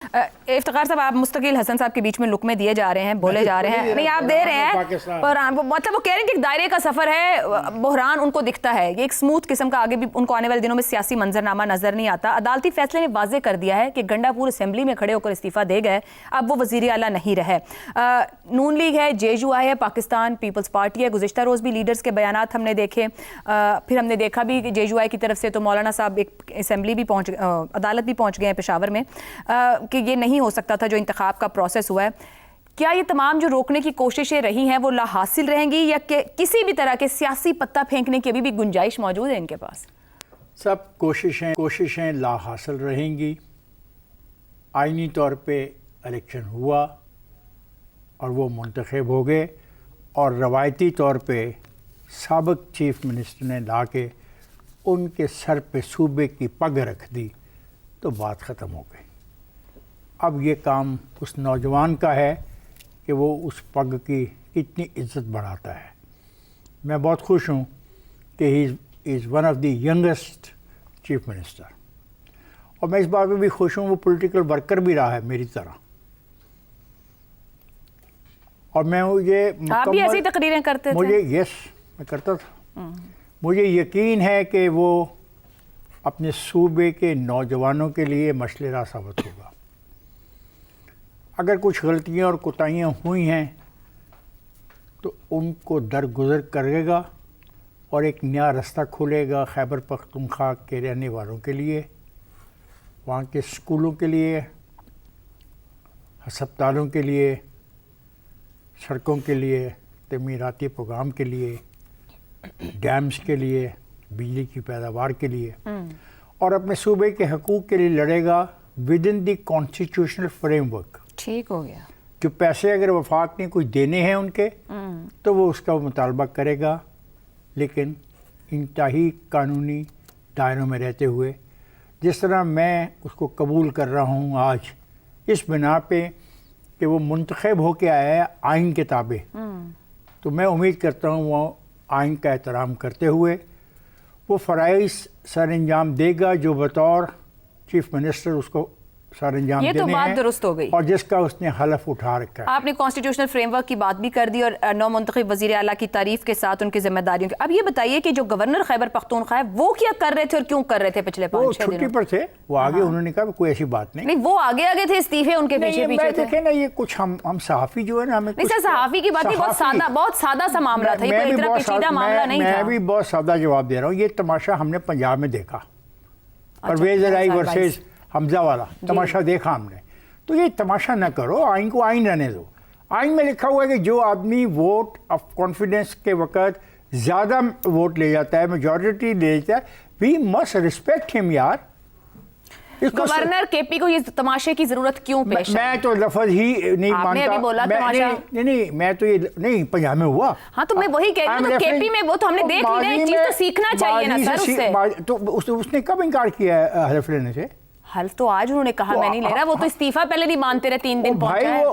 افتخار صاحب آپ مستقل حسن صاحب کے بیچ میں لقمے دیے جا رہے ہیں، بولے جا رہے ہیں، نہیں آپ دے رہے ہیں، مطلب وہ کہہ رہے ہیں کہ ایک دائرے کا سفر ہے، بحران ان کو دکھتا ہے، یہ ایک سموتھ قسم کا، آگے بھی ان کو آنے والے دنوں میں سیاسی منظرنامہ نظر نہیں آتا۔ عدالتی فیصلے نے واضح کر دیا ہے کہ گنڈا پور اسمبلی میں کھڑے ہو کر استعفیٰ دے گئے، اب وہ وزیر اعلیٰ نہیں رہے۔ نون لیگ ہے، جے یو آئی ہے، پاکستان پیپلز پارٹی ہے، گزشتہ روز بھی لیڈرز کے بیانات ہم نے دیکھے، پھر ہم نے دیکھا بھی کہ جے یو آئی کی طرف سے تو مولانا صاحب ایک اسمبلی بھی عدالت بھی پہنچ گئے ہیں پشاور میں کہ یہ نہیں ہو سکتا تھا جو انتخاب کا پروسیس ہوا ہے۔ کیا یہ تمام جو روکنے کی کوششیں رہی ہیں وہ لا حاصل رہیں گی یا کہ کسی بھی طرح کے سیاسی پتہ پھینکنے کی ابھی بھی گنجائش موجود ہے ان کے پاس؟ سب کوششیں لا حاصل رہیں گی۔ آئینی طور پہ الیکشن ہوا اور وہ منتخب ہو گئے، اور روایتی طور پہ سابق چیف منسٹر نے لا کے ان کے سر پہ صوبے کی پگ رکھ دی تو بات ختم ہو گئی۔ اب یہ کام اس نوجوان کا ہے کہ وہ اس پگ کی کتنی عزت بڑھاتا ہے۔ میں بہت خوش ہوں کہ he is one of the youngest chief minister, اور میں اس بات میں بھی خوش ہوں وہ پولیٹیکل ورکر بھی رہا ہے میری طرح، اور میں یہ آپ بھی ایسی تقریریں کرتے تھے؟ میں کرتا تھا۔ مجھے یقین ہے کہ وہ اپنے صوبے کے نوجوانوں کے لیے مشعل راہ ثابت ہوگا۔ اگر کچھ غلطیاں اور کوتاہیاں ہوئی ہیں تو ان کو درگزر کرے گا اور ایک نیا رستہ کھولے گا خیبر پختونخوا کے رہنے والوں کے لیے، وہاں کے اسکولوں کے لیے، ہسپتالوں کے لیے، سڑکوں کے لیے، تعمیراتی پروگرام کے لیے، ڈیمز کے لیے، بجلی کی پیداوار کے لیے، اور اپنے صوبے کے حقوق کے لیے لڑے گا within the constitutional framework. ٹھیک ہو گیا۔ جو پیسے اگر وفاق نے کچھ دینے ہیں ان کے تو وہ اس کا مطالبہ کرے گا، لیکن انتہائی قانونی دائروں میں رہتے ہوئے، جس طرح میں اس کو قبول کر رہا ہوں آج اس بنا پہ کہ وہ منتخب ہو کے آیا ہے آئین کے تابع، تو میں امید کرتا ہوں وہ آئین کا احترام کرتے ہوئے وہ فرائض سر انجام دے گا جو بطور چیف منسٹر اس کو سر انجام دینے ہیں۔ یہ تو بات درست ہو گئی، اور جس کا اس نے حلف اٹھا رکھا ہے۔ آپ نے کانسٹیٹیوشنل فریم ورک کی بات بھی کر دی اور نو منتخب وزیر اعلیٰ کی تعریف کے ساتھ ان کی ذمہ داریوں کی۔ اب یہ بتائیے کہ جو گورنر خیبر پختونخوا ہے وہ کیا کر رہے تھے اور کیوں کر رہے تھے پچھلے 5-6 دنوں؟ وہ چھٹی پر تھے، وہ آگے انہوں نے کہا کوئی ایسی بات نہیں۔ نہیں، وہ آگے تھے، استعفے ان کے پیچھے تھے۔ دیکھیں نا، یہ کچھ ہم صحافی جو ہے نا، ہمیں نہیں سر، صحافی کی بات نہیں، بہت سادہ سا معاملہ تھا، یہ کوئی اتنا پیچیدہ معاملہ نہیں تھا۔ میں بھی بہت سادہ جواب دے رہا ہوں۔ یہ تماشا ہم نے پنجاب میں دیکھا، پرویز الہی ورسز حمزہ والا تماشا دیکھا ہم نے۔ تو یہ تماشا نہ کرو، آئین کو آئین رہنے دو۔ آئین میں لکھا ہوا ہے کہ جو آدمی ووٹ آف کانفیڈنس کے وقت زیادہ ووٹ لے جاتا ہے، میجورٹی لے جاتا ہے، وی مسٹ ریسپیکٹ ہم یار۔ گورنر کے پی کو یہ تماشے کی ضرورت کیوں پیش ہے؟ میں تو لفظ ہی نہیں مانتا۔ آپ نے ابھی بولا تماشا۔ نہیں، میں تو یہ نہیں، پنجاب میں ہوا۔ ہاں تو میں وہی کہہ رہی ہوں، تو کے پی میں وہ تو ہم نے دیکھ لیا، ایک چیز تو سیکھنا چاہیے نا سر اس سے۔ تو اس نے کب انکار کیا ہے حلف لینے سے؟ حلف تو آج انہوں نے کہا میں نہیں لے رہا، وہ تو استعفیٰ پہلے نہیں مانتے رہے، 3 دن پہنچا ہے۔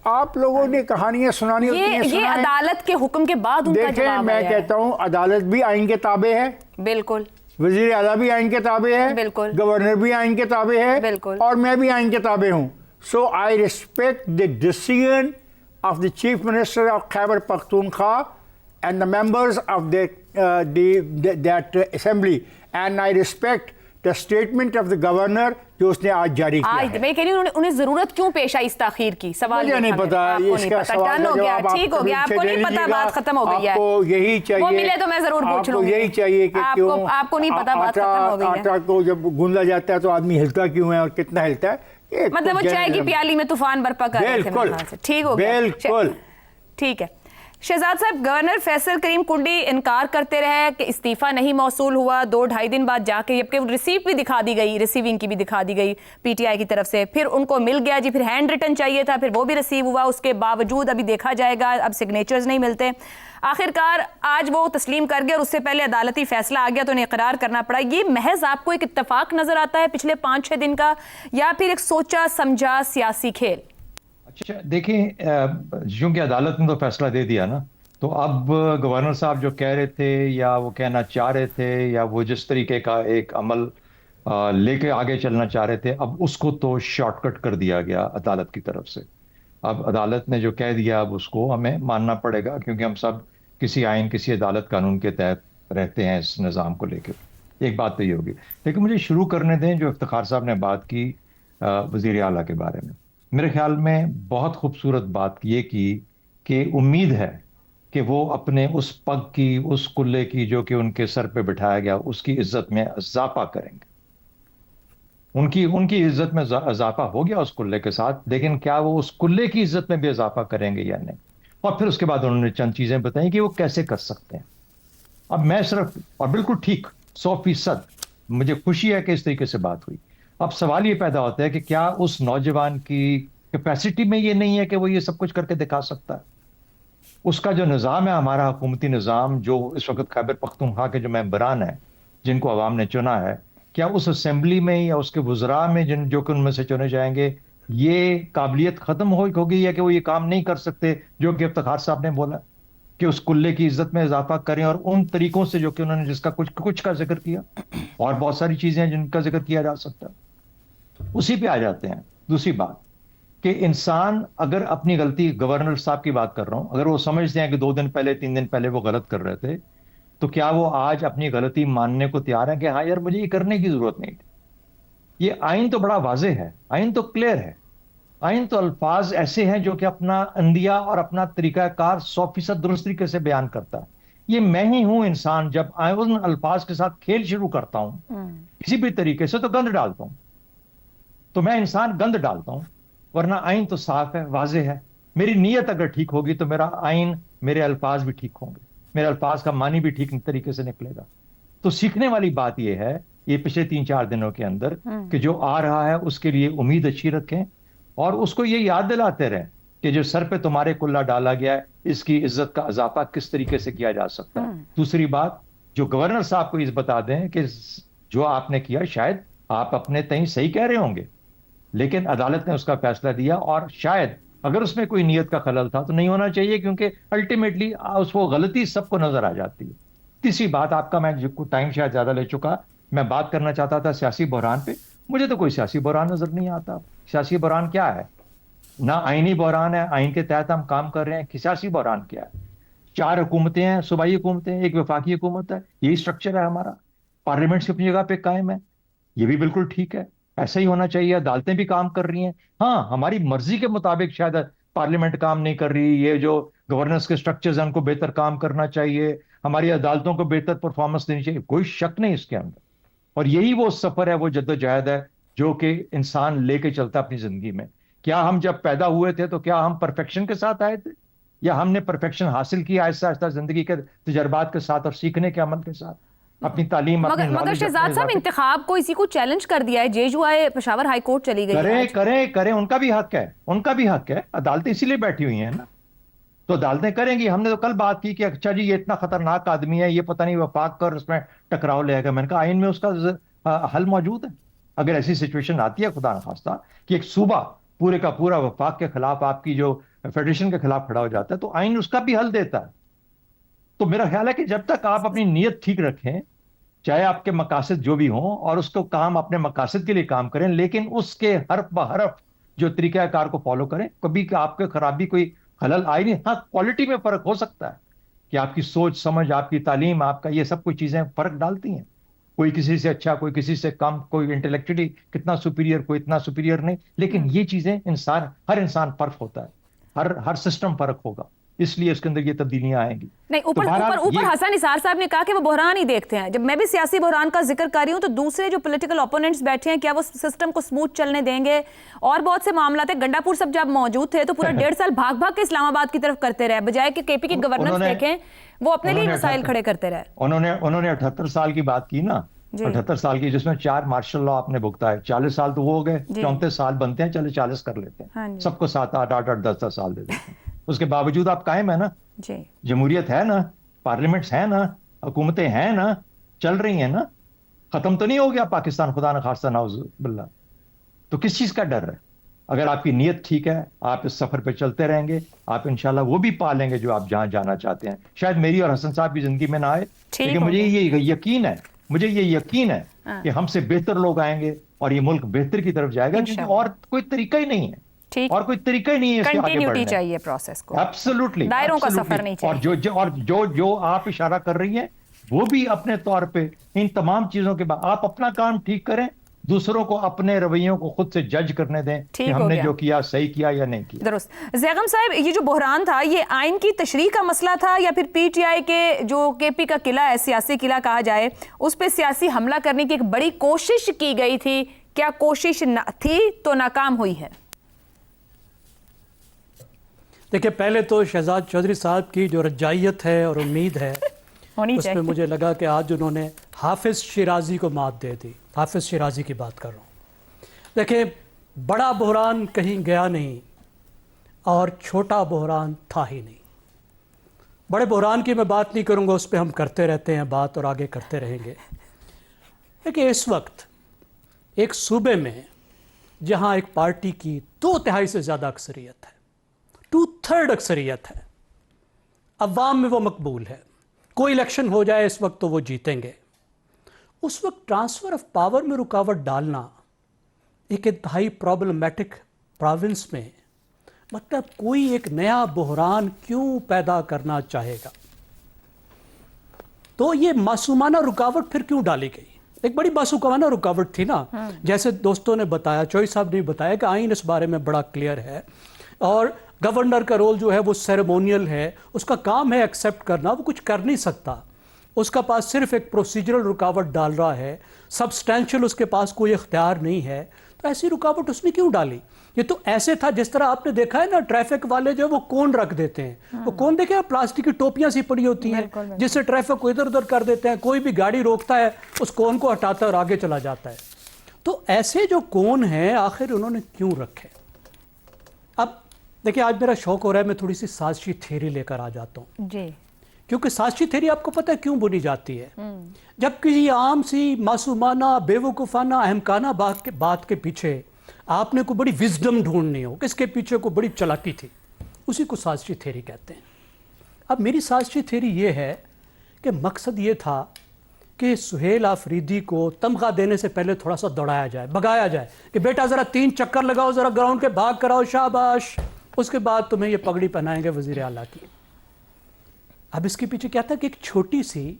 آپ لوگوں نے کہانیاں سنانی ہوتی ہیں، یہ عدالت کے حکم کے بعد ان کا جواب ہے۔ میں کہتا ہوں عدالت بھی آئین کے تابع ہے، بالکل، وزیر اعلیٰ بھی آئین کے تابع ہے، بالکل، گورنر بھی آئین کے تابع ہے، بالکل، اور میں بھی آئین کے تابع ہوں۔ So I respect the decision of the chief minister of Khyber Pakhtunkhwa and the members of that assembly, and I respect the statement of the governor جو اس نے آج جاری کیا ہے۔ میں کہہ رہی ہوں انہیں ضرورت کیوں پیش آئی اس تاخیر کی؟ سوال مجھے نہیں پتا، اس کا سوال ہو گیا، ٹھیک ہو گیا، آپ کو نہیں پتا، بات ختم ہو گئی ہے۔ آپ کو یہی چاہیے، وہ ملے تو میں ضرور پوچھ لوں گی۔ یہی چاہیے کہ کیوں آپ کو نہیں پتا، بات ختم ہو گئی ہے۔ آٹا کو جب گوندا جاتا ہے تو آدمی ہلتا کیوں ہے اور کتنا ہلتا ہے؟ مطلب وہ چائے کی پیالی میں طوفان برپا کر رہے تھے۔ بالکل، ٹھیک ہو گیا، بالکل ٹھیک ہے۔ شہزاد صاحب، گورنر فیصل کریم کنڈی انکار کرتے رہے کہ استعفیٰ نہیں موصول ہوا، 2-2.5 دن بعد جا کے جبکہ ریسیپٹ بھی دکھا دی گئی، ریسیونگ کی بھی دکھا دی گئی پی ٹی آئی کی طرف سے، پھر ان کو مل گیا جی، پھر ہینڈ ریٹن چاہیے تھا، پھر وہ بھی ریسیو ہوا، اس کے باوجود ابھی دیکھا جائے گا، اب سگنیچرز نہیں ملتے۔ آخرکار آج وہ تسلیم کر گئے اور اس سے پہلے عدالتی فیصلہ آ گیا تو انہیں اقرار کرنا پڑا۔ یہ محض آپ کو ایک اتفاق نظر آتا ہے پچھلے 5-6 دن کا، یا پھر ایک سوچا سمجھا سیاسی کھیل؟ اچھا دیکھیں، چونکہ عدالت نے تو فیصلہ دے دیا نا، تو اب گورنر صاحب جو کہہ رہے تھے یا وہ کہنا چاہ رہے تھے یا وہ جس طریقے کا ایک عمل لے کے آگے چلنا چاہ رہے تھے، اب اس کو تو شارٹ کٹ کر دیا گیا عدالت کی طرف سے. اب عدالت نے جو کہہ دیا اب اس کو ہمیں ماننا پڑے گا، کیونکہ ہم سب کسی آئین کسی عدالت قانون کے تحت رہتے ہیں اس نظام کو لے کے. ایک بات تو یہ ہوگی. لیکن مجھے شروع کرنے دیں جو افتخار صاحب نے بات کی وزیر اعلیٰ کے بارے میں. میرے خیال میں بہت خوبصورت بات یہ کی کہ امید ہے کہ وہ اپنے اس پگ کی، اس کلے کی جو کہ ان کے سر پہ بٹھایا گیا، اس کی عزت میں اضافہ کریں گے. ان کی عزت میں اضافہ ہو گیا اس کلے کے ساتھ، لیکن کیا وہ اس کلے کی عزت میں بھی اضافہ کریں گے یا نہیں؟ اور پھر اس کے بعد انہوں نے چند چیزیں بتائیں کہ وہ کیسے کر سکتے ہیں. اب میں صرف، اور بالکل ٹھیک 100% مجھے خوشی ہے کہ اس طریقے سے بات ہوئی. اب سوال یہ پیدا ہوتا ہے کہ کیا اس نوجوان کی کیپیسٹی میں یہ نہیں ہے کہ وہ یہ سب کچھ کر کے دکھا سکتا ہے؟ اس کا جو نظام ہے، ہمارا حکومتی نظام جو اس وقت خیبر پختونخوا کے جو ممبران ہیں جن کو عوام نے چنا ہے، کیا اس اسمبلی میں یا اس کے وزراء میں جو کہ ان میں سے چنے جائیں گے، یہ قابلیت ختم ہو گئی ہے کہ وہ یہ کام نہیں کر سکتے جو کہ افتخار صاحب نے بولا کہ اس کلے کی عزت میں اضافہ کریں، اور ان طریقوں سے جو کہ انہوں نے جس کا کچھ کا ذکر کیا، اور بہت ساری چیزیں ہیں جن کا ذکر کیا جا سکتا ہے. اسی پہ آ جاتے ہیں. دوسری بات کہ انسان اگر اپنی غلطی، گورنر صاحب کی بات کر رہا ہوں، اگر وہ سمجھتے ہیں کہ 2 دن پہلے 3 دن پہلے وہ غلط کر رہے تھے، تو کیا وہ آج اپنی غلطی ماننے کو تیار ہیں کہ ہاں یار مجھے یہ کرنے کی ضرورت نہیں تھی؟ یہ آئین تو بڑا واضح ہے، آئین تو کلیئر ہے، آئین تو الفاظ ایسے ہیں جو کہ اپنا اندیا اور اپنا طریقہ کار 100% درست طریقے سے بیان کرتا ہے. یہ میں ہی ہوں انسان، جب ان الفاظ کے ساتھ کھیل شروع کرتا ہوں کسی بھی طریقے سے تو گند ڈالتا ہوں، تو میں انسان گند ڈالتا ہوں. ورنہ آئین تو صاف ہے، واضح ہے. میری نیت اگر ٹھیک ہوگی تو میرا آئین، میرے الفاظ بھی ٹھیک ہوں گے، میرے الفاظ کا معنی بھی ٹھیک طریقے سے نکلے گا. تو سیکھنے والی بات یہ ہے یہ پچھلے 3-4 دنوں کے اندر کہ جو آ رہا ہے اس کے لیے امید اچھی رکھیں، اور اس کو یہ یاد دلاتے رہیں کہ جو سر پہ تمہارے کلہ ڈالا گیا ہے اس کی عزت کا اضافہ کس طریقے سے کیا جا سکتا ہے. دوسری بات، جو گورنر صاحب کو یہ بتا دیں کہ جو آپ نے کیا شاید آپ اپنے تئیں صحیح کہہ رہے ہوں گے، لیکن عدالت نے اس کا فیصلہ دیا، اور شاید اگر اس میں کوئی نیت کا خلل تھا تو نہیں ہونا چاہیے، کیونکہ الٹیمیٹلی اس وہ غلطی سب کو نظر آ جاتی ہے. تیسری بات، آپ کا میں ٹائم شاید زیادہ لے چکا، میں بات کرنا چاہتا تھا سیاسی بحران پہ. مجھے تو کوئی سیاسی بحران نظر نہیں آتا. سیاسی بحران کیا ہے؟ نہ آئینی بحران ہے، آئین کے تحت ہم کام کر رہے ہیں کہ سیاسی بحران کیا ہے؟ 4 حکومتیں ہیں، صوبائی حکومتیں، ایک وفاقی حکومت ہے، یہی سٹرکچر ہے ہمارا. پارلیمنٹ اپنی جگہ پہ قائم ہے، یہ بھی بالکل ٹھیک ہے، ایسا ہی ہونا چاہیے. عدالتیں بھی کام کر رہی ہیں. ہاں ہماری مرضی کے مطابق شاید پارلیمنٹ کام نہیں کر رہی، یہ جو گورننس کے سٹرکچرز ہیں ان کو بہتر کام کرنا چاہیے، ہماری عدالتوں کو بہتر پرفارمنس دینی چاہیے، کوئی شک نہیں اس کے اندر. اور یہی وہ سفر ہے، وہ جدوجہد ہے جو کہ انسان لے کے چلتا ہے اپنی زندگی میں. کیا ہم جب پیدا ہوئے تھے تو کیا ہم پرفیکشن کے ساتھ آئے تھے، یا ہم نے پرفیکشن حاصل کی آہستہ آہستہ زندگی کے تجربات کے ساتھ اور سیکھنے کے عمل کے ساتھ، اپنی تعلیم، مگر شہزاد صاحب انتخاب کو اسی کو چیلنج کر دیا ہے، جے پشاور ہائی کورٹ چلی گئی. کریں ان کا بھی حق ہے، ان کا بھی حق ہے. عدالتیں اسی لیے بیٹھی ہوئی ہیں نا، تو عدالتیں کریں گی. ہم نے تو کل بات کی کہ اچھا جی یہ اتنا خطرناک آدمی ہے، یہ پتہ نہیں وفاق کر اس میں ٹکراؤ لے گا. میں نے کہا آئین میں اس کا حل موجود ہے. اگر ایسی سچویشن آتی ہے خدا نخواستہ کہ ایک صوبہ پورے کا پورا وفاق کے خلاف، آپ کی جو فیڈریشن کے خلاف کھڑا ہو جاتا ہے، تو آئین اس کا بھی حل دیتا ہے. تو میرا خیال ہے کہ جب تک آپ اپنی نیت ٹھیک رکھیں، چاہے آپ کے مقاصد جو بھی ہوں، اور اس کو کام اپنے مقاصد کے لیے کام کریں، لیکن اس کے حرف بحرف جو طریقہ کار کو فالو کریں، کبھی کہ آپ کے خرابی کوئی خلل آئی نہیں. ہاں کوالٹی میں فرق ہو سکتا ہے کہ آپ کی سوچ سمجھ، آپ کی تعلیم، آپ کا یہ سب کچھ چیزیں فرق ڈالتی ہیں. کوئی کسی سے اچھا، کوئی کسی سے کم، کوئی انٹلیکچولی کتنا سپیریئر، کوئی اتنا سپیریئر نہیں. لیکن یہ چیزیں ہر انسان فرق ہوتا ہے، ہر سسٹم فرق ہوگا، اس لیے اس کے اندر یہ تبدیلیاں آئیں گی. نہیں، اوپر حسن نثار صاحب نے کہا کہ وہ بحران ہی دیکھتے ہیں. جب میں بھی سیاسی بحران کا ذکر کر رہی ہوں تو دوسرے جو پولیٹیکل اپوننٹس بیٹھے ہیں، کیا وہ سسٹم کو سموتھ چلنے دیں گے؟ اور بہت سے معاملات ہیں. گنڈا پور صاحب جب موجود تھے تو پورا 1.5 سال بھاگ کے اسلام آباد کی طرف کرتے رہے، بجائے کہ کے پی کی گورننس دیکھیں، وہ اپنے لیے مسائل کھڑے کرتے رہے. انہوں نے 78 سال کی بات کی نا، 78 سال کی، جس میں 4 مارشل لا آپ نے بھگتا ہے. 40 سال تو وہ ہو گئے، 34 سال بنتے ہیں، چلے 40 کر لیتے ہیں، سب کو 7 8 8 10 سال دے دیتے ہیں. اس کے باوجود آپ قائم ہے نا، جمہوریت ہے نا، پارلیمنٹس ہیں نا، حکومتیں ہیں نا، چل رہی ہیں نا. ختم تو نہیں ہو گیا پاکستان خدا نخواستہ نعوذ باللہ. تو کس چیز کا ڈر ہے؟ اگر آپ کی نیت ٹھیک ہے، آپ اس سفر پہ چلتے رہیں گے، آپ انشاءاللہ وہ بھی پا لیں گے جو آپ جہاں جانا چاہتے ہیں. شاید میری اور حسن صاحب کی زندگی میں نہ آئے، لیکن مجھے یہ یقین ہے، مجھے یہ یقین ہے کہ ہم سے بہتر لوگ آئیں گے اور یہ ملک بہتر کی طرف جائے گا، کیونکہ اور کوئی طریقہ ہی نہیں ہے، اور کوئی طریقہ ہی نہیں ہے اس کے آگے بڑھنے کا۔ چاہیے پروسیس کو، ایبسولوٹلی، دائروں کا سفر نہیں چاہیے۔ اور جو آپ اشارہ کر رہی ہیں وہ بھی اپنے طور پہ ان تمام چیزوں کے بعد آپ اپنا کام ٹھیک کریں، دوسروں کو اپنے رویوں کو خود سے جج کرنے دیں کہ ہم نے جو کیا صحیح کیا یا نہیں کیا۔ درست۔ زیغم صاحب، یہ جو بحران تھا یہ آئین کی تشریح کا مسئلہ تھا یا پھر پی ٹی آئی کے جو کے پی کا قلعہ ہے، سیاسی قلعہ کہا جائے، اس پہ سیاسی حملہ کرنے کی ایک بڑی کوشش کی گئی تھی، کیا کوشش تھی تو ناکام ہوئی ہے؟ دیکھیں، پہلے تو شہزاد چودھری صاحب کی جو رجائیت ہے اور امید ہے اس میں مجھے لگا کہ آج انہوں نے حافظ شیرازی کو مات دے دی۔ حافظ شیرازی کی بات کر رہا ہوں۔ دیکھیں، بڑا بحران کہیں گیا نہیں اور چھوٹا بحران تھا ہی نہیں۔ بڑے بحران کی میں بات نہیں کروں گا، اس پہ ہم کرتے رہتے ہیں بات اور آگے کرتے رہیں گے۔ دیکھیں، اس وقت ایک صوبے میں جہاں ایک پارٹی کی 2/3 سے زیادہ اکثریت ہے، 2/3 اکثریت ہے، عوام میں وہ مقبول ہے، کوئی الیکشن ہو جائے اس وقت تو وہ جیتیں گے، اس وقت ٹرانسفر آف پاور میں رکاوٹ ڈالنا ایک انتہائی پرابلمیٹک پروونس میں، مطلب کوئی ایک نیا بحران کیوں پیدا کرنا چاہے گا؟ تو یہ معصومانہ رکاوٹ پھر کیوں ڈالی گئی؟ ایک بڑی معصومانہ رکاوٹ تھی نا، جیسے دوستوں نے بتایا، چوئی صاحب نے بتایا کہ آئین اس بارے میں بڑا کلیئر ہے، اور گورنر کا رول جو ہے وہ سیریمونیل ہے، اس کا کام ہے ایکسیپٹ کرنا، وہ کچھ کر نہیں سکتا، اس کا پاس صرف ایک پروسیجرل رکاوٹ ڈال رہا ہے، سبسٹینشل اس کے پاس کوئی اختیار نہیں ہے۔ تو ایسی رکاوٹ اس نے کیوں ڈالی؟ یہ تو ایسے تھا جس طرح آپ نے دیکھا ہے نا، ٹریفک والے جو وہ کون رکھ دیتے ہیں، وہ کون دیکھے پلاسٹک کی ٹوپیاں سی پڑی ہوتی ہیں جس سے ٹریفک کو ادھر ادھر کر دیتے ہیں، کوئی بھی گاڑی روکتا ہے اس کون کو ہٹاتا ہے اور آگے چلا جاتا ہے۔ تو ایسے جو کون ہیں آخر انہوں نے کیوں رکھے؟ اب دیکھیں، آج میرا شوق ہو رہا ہے میں تھوڑی سی سازشی تھیوری لے کر آ جاتا ہوں، جی، کیونکہ سازشی تھیوری آپ کو پتہ ہے کیوں بنی جاتی ہے؟ جب کسی عام سی معصومانہ بے وقوفانہ احمقانہ بات کے پیچھے آپ نے کوئی بڑی وزڈم ڈھونڈنی ہو، کس کے پیچھے کوئی بڑی چلاکی تھی، اسی کو سازشی تھیوری کہتے ہیں۔ اب میری سازشی تھیوری یہ ہے کہ مقصد یہ تھا کہ سہیل آفریدی کو تمغہ دینے سے پہلے تھوڑا سا دوڑایا جائے، بگایا جائے کہ بیٹا ذرا 3 چکر لگاؤ، ذرا گراؤنڈ کے بھاگ کراؤ، شاباش، اس کے بعد تمہیں یہ پگڑی پہنائیں گے وزیر اعلیٰ کی۔ اب اس کے پیچھے کیا تھا کہ ایک چھوٹی سی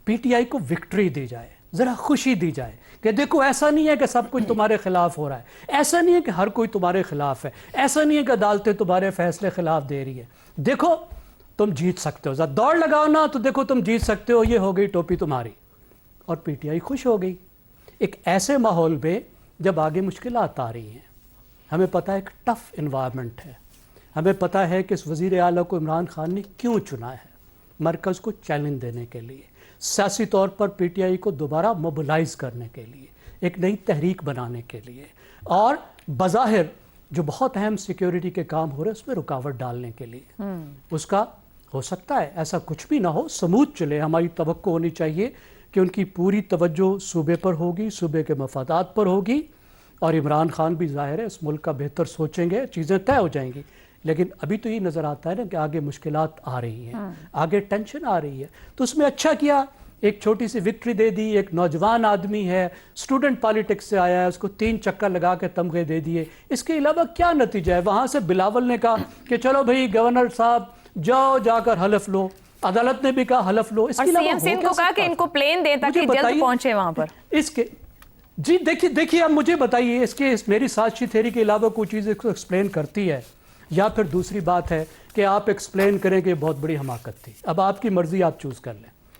پی ٹی آئی کو وکٹری دی جائے، ذرا خوشی دی جائے کہ دیکھو ایسا نہیں ہے کہ سب کچھ تمہارے خلاف ہو رہا ہے، ایسا نہیں ہے کہ ہر کوئی تمہارے خلاف ہے، ایسا نہیں ہے کہ عدالتیں تمہارے فیصلے خلاف دے رہی ہے، دیکھو تم جیت سکتے ہو، ذرا دوڑ لگاؤ نا تو دیکھو تم جیت سکتے ہو، یہ ہو گئی ٹوپی تمہاری، اور پی ٹی آئی خوش ہو گئی۔ ایک ایسے ماحول میں جب آگے مشکلات آ رہی ہیں، ہمیں پتہ ہے ایک ٹف انوائرمنٹ ہے، ہمیں پتہ ہے کہ اس وزیر اعلیٰ کو عمران خان نے کیوں چنا ہے، مرکز کو چیلنج دینے کے لیے، سیاسی طور پر پی ٹی آئی کو دوبارہ موبلائز کرنے کے لیے، ایک نئی تحریک بنانے کے لیے، اور بظاہر جو بہت اہم سیکیورٹی کے کام ہو رہے ہیں اس میں رکاوٹ ڈالنے کے لیے۔ اس کا ہو سکتا ہے ایسا کچھ بھی نہ ہو، سموتھ چلے، ہماری توقع ہونی چاہیے کہ ان کی پوری توجہ صوبے پر ہوگی، صوبے کے مفادات پر ہوگی، اور عمران خان بھی ظاہر ہے اس ملک کا بہتر سوچیں گے، چیزیں طے ہو جائیں گی۔ لیکن ابھی تو یہ نظر آتا ہے نا کہ آگے مشکلات آ رہی ہیں، آگے ٹینشن آ رہی ہے، تو اس میں اچھا کیا ایک چھوٹی سی وکٹری دے دی، ایک نوجوان آدمی ہے، اسٹوڈنٹ پالیٹکس سے آیا ہے، اس کو 3 چکر لگا کے تمغے دے دیے۔ اس کے علاوہ کیا نتیجہ ہے؟ وہاں سے بلاول نے کہا کہ چلو بھائی گورنر صاحب جاؤ جا کر حلف لو، عدالت نے بھی کہا حلف لو، اس کے علاوہ سی ایم کو کہا کہ ان کو پلین دیں تاکہ جلد پہنچے وہاں پر۔ اس کے جی دیکھیے اب مجھے بتائیے، اس کے میری سازشی تھیوری کے علاوہ کوئی چیز اس کو ایکسپلین کرتی ہے، یا پھر دوسری بات ہے کہ آپ ایکسپلین کریں کہ بہت بڑی حماقت تھی؟ اب آپ کی مرضی، آپ چوز کر لیں۔